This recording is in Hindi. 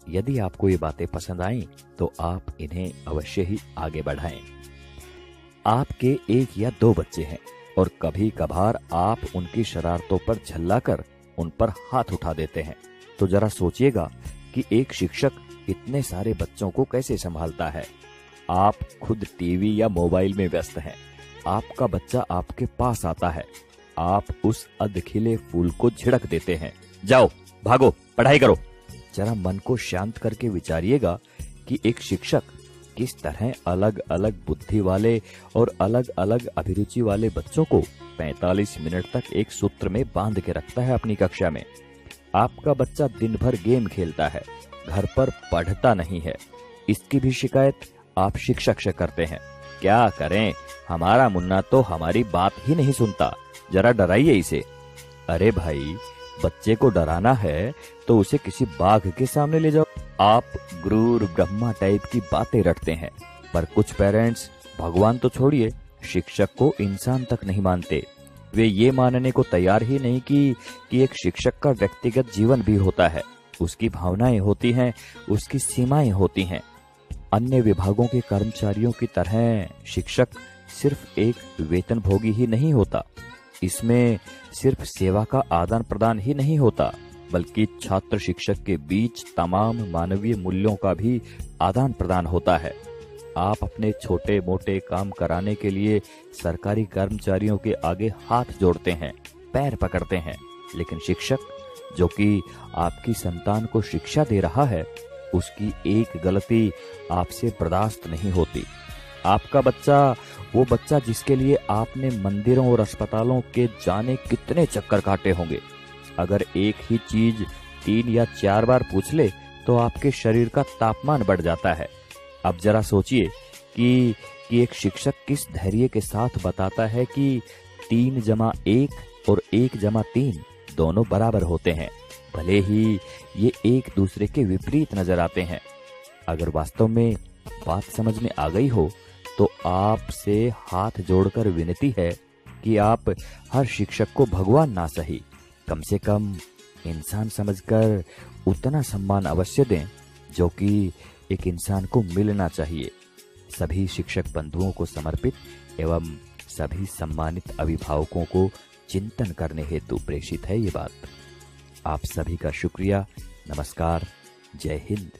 यदि आपको ये बातें पसंद आईं तो आप इन्हें अवश्य ही आगे बढ़ाएं। आपके 1 या 2 बच्चे हैं और कभी कभार आप उनकी शरारतों पर झल्लाकर उन पर हाथ उठा देते हैं, तो जरा सोचिएगा कि एक शिक्षक इतने सारे बच्चों को कैसे संभालता है। आप खुद टीवी या मोबाइल में व्यस्त हैं, आपका बच्चा आपके पास आता है, आप उस अधखिले फूल को झिड़क देते हैं, जाओ भागो पढ़ाई करो। जरा मन को शांत करके विचारिएगा कि एक शिक्षक किस तरह अलग अलग बुद्धि वाले और अलग अलग अभिरुचि वाले बच्चों को 45 मिनट तक एक सूत्र में बांध के रखता है अपनी कक्षा में। आपका बच्चा दिन भर गेम खेलता है, घर पर पढ़ता नहीं है, इसकी भी शिकायत आप शिक्षक से करते हैं। क्या करें, हमारा मुन्ना तो हमारी बात ही नहीं सुनता, जरा डराइए इसे। अरे भाई, बच्चे को डराना है तो उसे किसी बाघ के सामने ले जाओ। आप गुरूर ब्रह्मा टाइप की बातें रटते हैं, पर कुछ पेरेंट्स भगवान तो छोड़िए, शिक्षक को इंसान तक नहीं मानते। वे ये मानने को तैयार ही नहीं कि एक शिक्षक का व्यक्तिगत जीवन भी होता है, उसकी भावनाएं होती हैं, उसकी सीमाएं होती हैं। अन्य विभागों के कर्मचारियों की तरह शिक्षक सिर्फ एक वेतनभोगी ही नहीं होता, इसमें सिर्फ सेवा का आदान प्रदान ही नहीं होता, बल्कि छात्र शिक्षक के बीच तमाम मानवीय मूल्यों का भी आदान प्रदान होता है। आप अपने छोटे मोटे काम कराने के लिए सरकारी कर्मचारियों के आगे हाथ जोड़ते हैं, पैर पकड़ते हैं, लेकिन शिक्षक जो कि आपकी संतान को शिक्षा दे रहा है, उसकी एक गलती आपसे बर्दाश्त नहीं होती। आपका बच्चा, वो बच्चा जिसके लिए आपने मंदिरों और अस्पतालों के जाने कितने चक्कर काटे होंगे, अगर एक ही चीज 3 या 4 बार पूछ ले तो आपके शरीर का तापमान बढ़ जाता है। अब जरा सोचिए कि एक शिक्षक किस धैर्य के साथ बताता है कि 3 जमा 1 और 1 जमा 3 दोनों बराबर होते हैं, भले ही ये एक दूसरे के विपरीत नजर आते हैं। अगर वास्तव में बात समझ में आ गई हो तो आपसे हाथ जोड़कर विनती है कि आप हर शिक्षक को भगवान ना सही, कम से कम इंसान समझकर उतना सम्मान अवश्य दें जो कि एक इंसान को मिलना चाहिए। सभी शिक्षक बंधुओं को समर्पित एवं सभी सम्मानित अभिभावकों को चिंतन करने हेतु प्रेषित है ये बात। आप सभी का शुक्रिया। नमस्कार। जय हिंद।